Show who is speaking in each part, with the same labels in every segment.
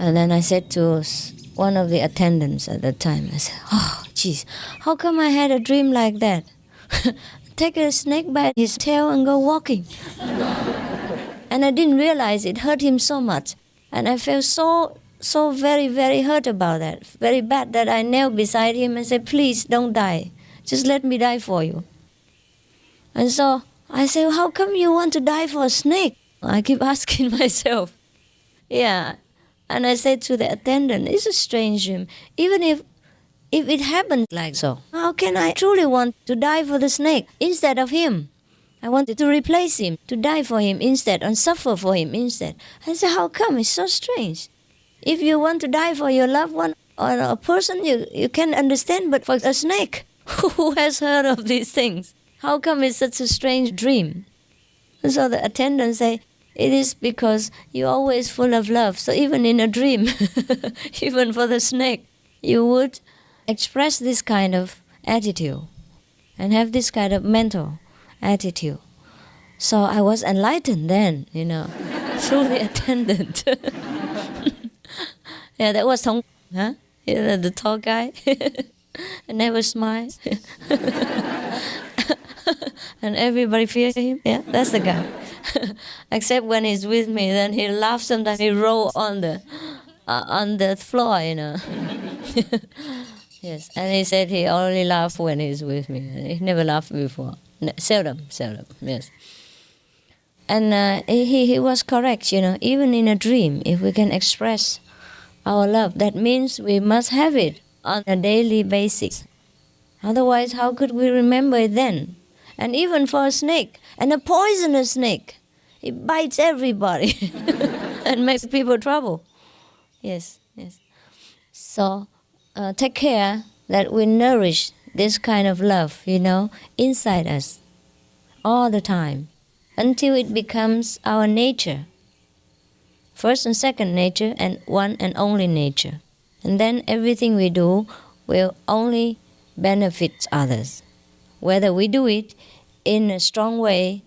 Speaker 1: And then I said to one of the attendants at the time, I said, oh, geez, how come I had a dream like that? Take a snake by his tail and go walking. And I didn't realize it hurt him so much. And I felt so very, very hurt about that, very bad, that I knelt beside him and said, please don't die. Just let me die for you. And so I said, how come you want to die for a snake? I keep asking myself. Yeah. And I said to the attendant, it's a strange dream. Even if it happened like so, how can I truly want to die for the snake instead of him? I wanted to replace him, to die for him instead, and suffer for him instead. I said, how come? It's so strange. If you want to die for your loved one or a person, you can understand, but for a snake, who has heard of these things? How come it's such a strange dream? And so the attendant say, it is because you're always full of love. So even in a dream, even for the snake, you would express this kind of attitude and have this kind of mental attitude. So I was enlightened then, through the attendant. Yeah, that was Thong, huh? The tall guy. I never smiles. And everybody fears him. Yeah, that's the guy. Except when he's with me, then he laughs. Sometimes he rolls on the floor, Yes, and he said he only laughs when he's with me. He never laughed before. Seldom. Yes. And he was correct. Even in a dream, if we can express our love, that means we must have it on a daily basis. Otherwise, how could we remember it then? And even for a snake, and a poisonous snake, it bites everybody and makes people trouble. Yes. So take care that we nourish this kind of love, inside us all the time until it becomes our nature. First and second nature, and one and only nature. And then everything we do will only benefit others. Whether we do it in a strong way,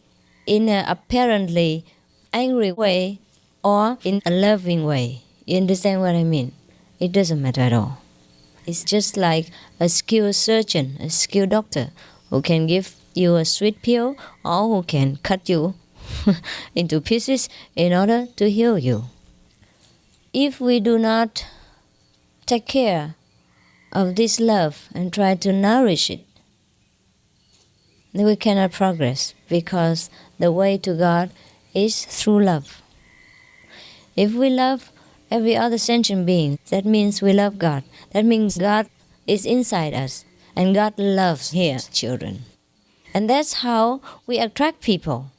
Speaker 1: in an apparently angry way, or in a loving way. You understand what I mean? It doesn't matter at all. It's just like a skilled surgeon, a skilled doctor, who can give you a sweet pill or who can cut you into pieces in order to heal you. If we do not take care of this love and try to nourish it, then we cannot progress, because the way to God is through love. If we love every other sentient being, that means we love God. That means God is inside us, and God loves His children. And that's how we attract people.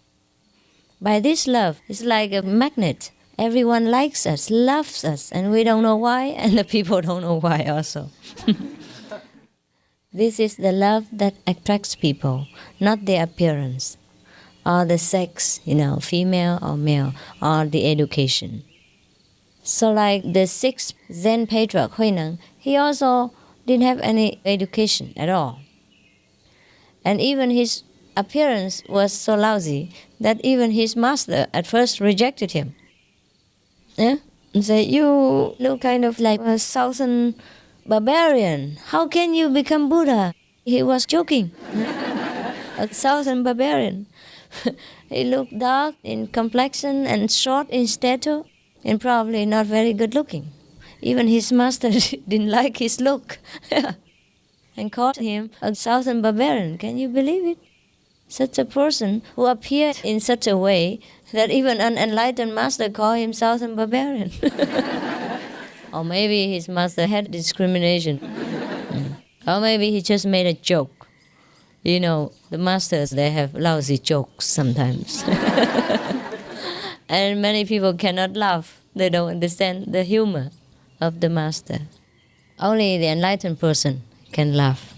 Speaker 1: By this love, it's like a magnet. Everyone likes us, loves us, and we don't know why, and the people don't know why also. This is the love that attracts people, not their appearance, or the sex, female or male, or the education. So like the sixth Zen patriarch, Huineng, he also didn't have any education at all. And even his appearance was so lousy that even his master at first rejected him. Yeah? And said, you look kind of like a southern barbarian. How can you become Buddha? He was joking. A southern barbarian. He looked dark in complexion and short in stature, and probably not very good looking. Even his master didn't like his look. And called him a southern barbarian. Can you believe it? Such a person who appeared in such a way that even an enlightened master called him southern barbarian. Or maybe his master had discrimination. Or maybe he just made a joke. The masters, they have lousy jokes sometimes. And many people cannot laugh. They don't understand the humor of the master. Only the enlightened person can laugh.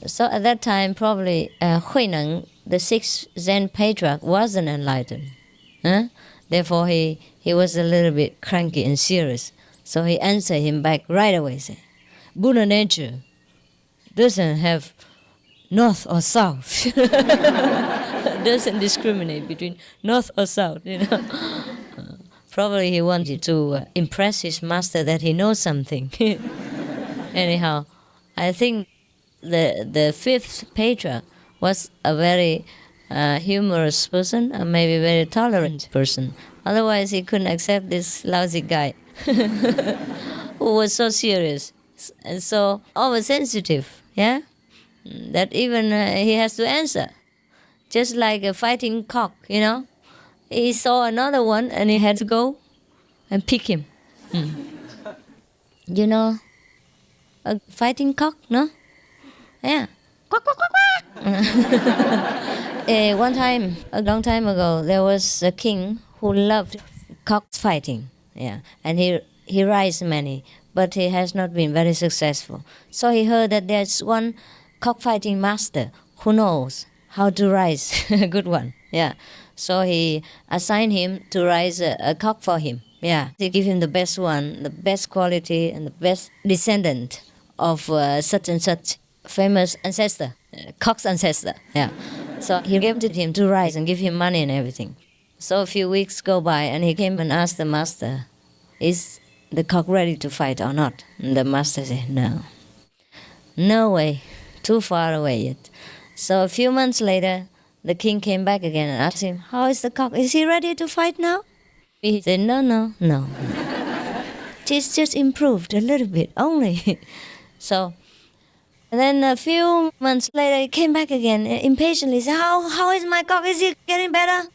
Speaker 1: So at that time, probably Huineng, the sixth Zen patriarch, wasn't enlightened. Therefore, he was a little bit cranky and serious. So he answered him back right away, saying, Buddha nature doesn't have north or south. Doesn't discriminate between north or south, Probably he wanted to impress his master that he knows something. Anyhow, I think the fifth patriarch was a very humorous person, and maybe very tolerant person. Otherwise, he couldn't accept this lousy guy who was so serious and so oversensitive, yeah? That even he has to answer. Just like a fighting cock, He saw another one and he had to go and pick him. You know, a fighting cock, no? Yeah. Quack, quack, quack, quack. One time, a long time ago, there was a king who loved cockfighting. Yeah, and he raised many, but he has not been very successful. So he heard that there's one cockfighting master who knows how to raise a good one. Yeah, so he assigned him to raise a cock for him. Yeah, he give him the best one, the best quality, and the best descendant of such and such famous ancestor, cock's ancestor. Yeah, so he gave it to him to raise and give him money and everything. So a few weeks go by, and he came and asked the master, "Is the cock ready to fight or not?" And the master said, "No way, too far away yet." So a few months later, the king came back again and asked him, "How is the cock? Is he ready to fight now?" He said, No. It's just improved a little bit only." So then a few months later, he came back again impatiently. He said, How is my cock? Is he getting better?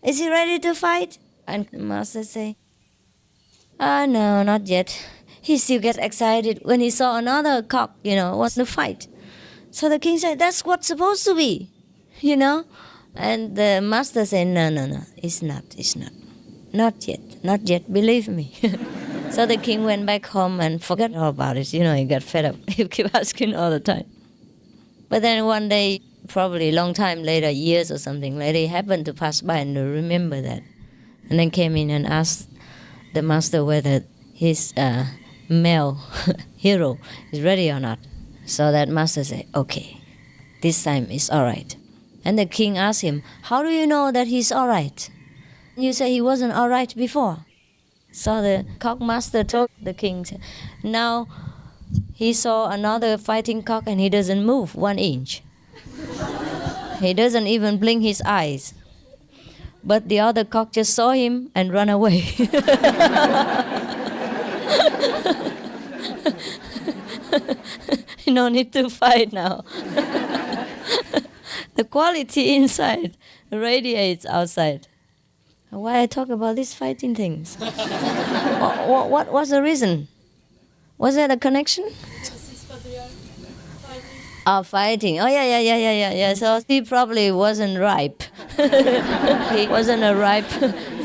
Speaker 1: Is he ready to fight? And the master said, No, not yet. He still gets excited when he saw another cock, wants to fight. So the king said, "That's what's supposed to be, And the master said, No, it's not. Not yet, believe me." So the king went back home and forgot all about it. He got fed up. He kept asking all the time. But then one day, probably a long time later, years or something later, he happened to pass by and remember that. And then came in and asked the master whether his male hero is ready or not. So that master said, "Okay, this time it's all right." And the king asked him, "How do you know that he's all right? You say he wasn't all right before." So the cock master told the king, "Now he saw another fighting cock and he doesn't move 1 inch. He doesn't even blink his eyes. But the other cock just saw him and ran away." No need to fight now. The quality inside radiates outside. Why I talk about these fighting things? What was the reason? Was there a connection? Fighting. Oh, yeah. So he probably wasn't ripe. He wasn't a ripe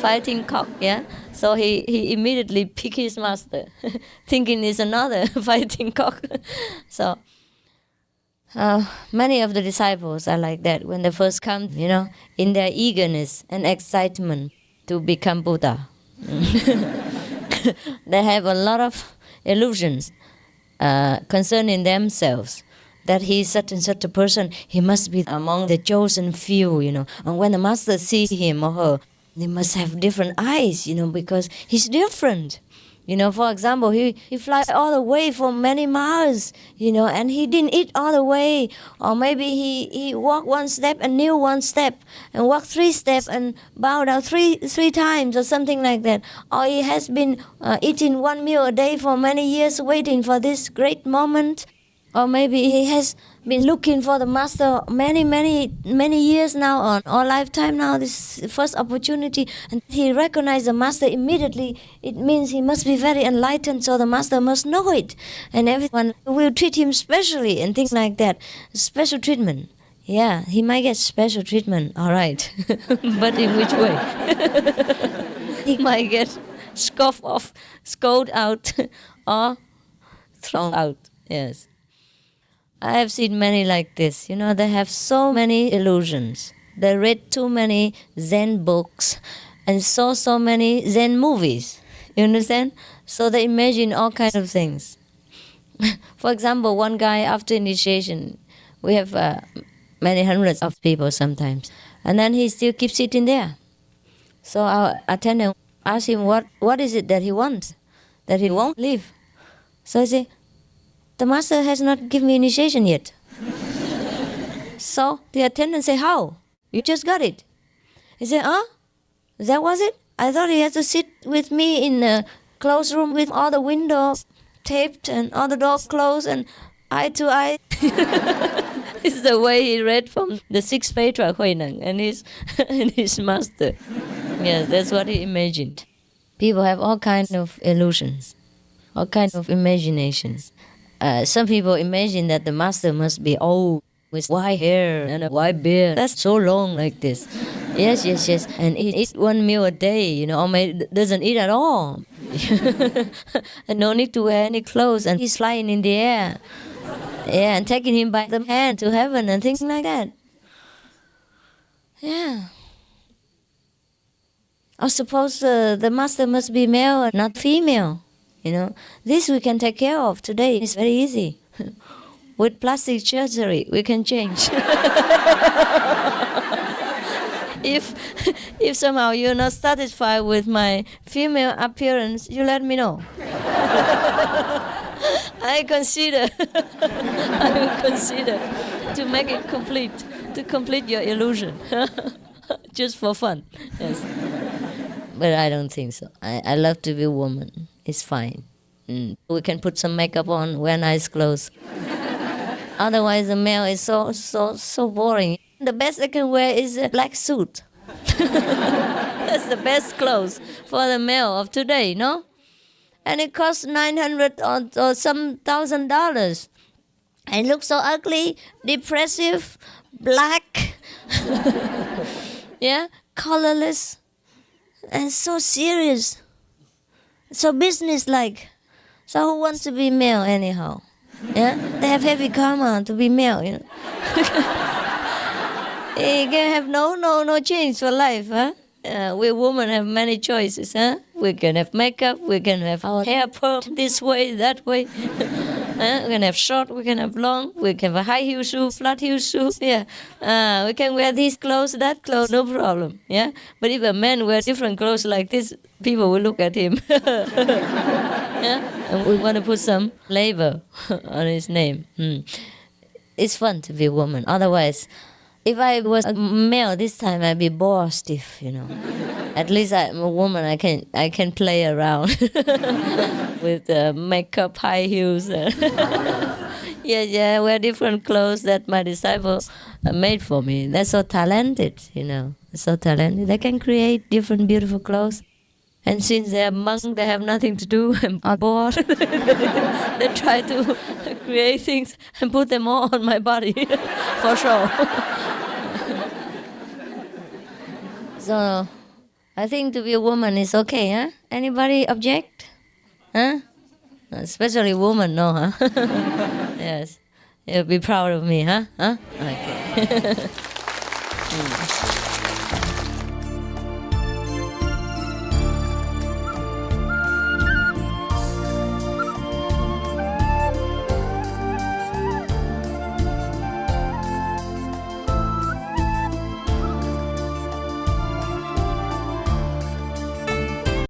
Speaker 1: fighting cock, yeah? So he immediately picked his master, thinking it's another fighting cock. So many of the disciples are like that when they first come, in their eagerness and excitement to become Buddha. They have a lot of illusions concerning themselves. That he is such and such a person, he must be among the chosen few, And when the master sees him or her, they must have different eyes, because he's different. For example, he fly all the way for many miles, and he didn't eat all the way. Or maybe he walked 1 step and knew 1 step, and walked 3 steps and bowed down three times or something like that. Or he has been eating 1 meal a day for many years, waiting for this great moment. Or maybe he has been looking for the master many years now, or lifetime now, this first opportunity, and he recognized the master immediately. It means he must be very enlightened, so the master must know it. And everyone will treat him specially and things like that. Special treatment. Yeah, he might get special treatment, all right. But in which way? He might get scoffed off, scolded out, or thrown out. Yes. I have seen many like this. They have so many illusions. They read too many Zen books and saw so many Zen movies. You understand? So they imagine all kinds of things. For example, one guy after initiation, we have many hundreds of people sometimes, and then he still keeps sitting there. So our attendant ask him what is it that he wants, that he won't leave. So he say, the master has not given me initiation yet. So the attendant say, how? You just got it. He said, that was it? I thought he had to sit with me in a closed room with all the windows taped and all the doors closed and eye to eye. It's the way he read from the sixth patriarch Huineng and his master. Yes, that's what he imagined. People have all kinds of illusions, all kinds of imaginations. Some people imagine that the master must be old with white hair and a white beard. That's so long like this. Yes. And he eats one meal a day, or maybe doesn't eat at all. And no need to wear any clothes, and he's flying in the air. Yeah, and taking him by the hand to heaven and things like that. Yeah. I suppose the master must be male and not female. This we can take care of today. It's very easy. With plastic surgery, we can change. If somehow you're not satisfied with my female appearance, you let me know. I will consider to make it complete, to complete your illusion, just for fun. Yes, but I don't think so. I love to be a woman. It's fine. We can put some makeup on, wear nice clothes. Otherwise, the male is so boring. The best I can wear is a black suit. That's the best clothes for the male of today, no? And it costs $900 or some $1,000. And it looks so ugly, depressive, black, yeah, colorless, and so serious, so businesslike. So who wants to be male anyhow? Yeah, they have heavy karma to be male. You can have no change for life, huh? We women have many choices, huh? We can have makeup, we can have our hair permed this way, that way. We can have short, we can have long, we can have a high heel shoe, flat heel shoe. Yeah, we can wear these clothes, that clothes, no problem. Yeah, but if a man wears different clothes like this, people will look at him. Yeah, and we want to put some label on his name. It's fun to be a woman. Otherwise, if I was a male this time, I'd be bored stiff, At least I'm a woman. I can play around with makeup, high heels. Yeah, wear different clothes that my disciples made for me. They're so talented, They're so talented. They can create different beautiful clothes. And since they're monks, they have nothing to do and are bored. They try to create things and put them all on my body, for sure. So, I think to be a woman is okay, huh? Anybody object? Huh? Especially woman, no, huh? Yes. You'll be proud of me, huh? Okay.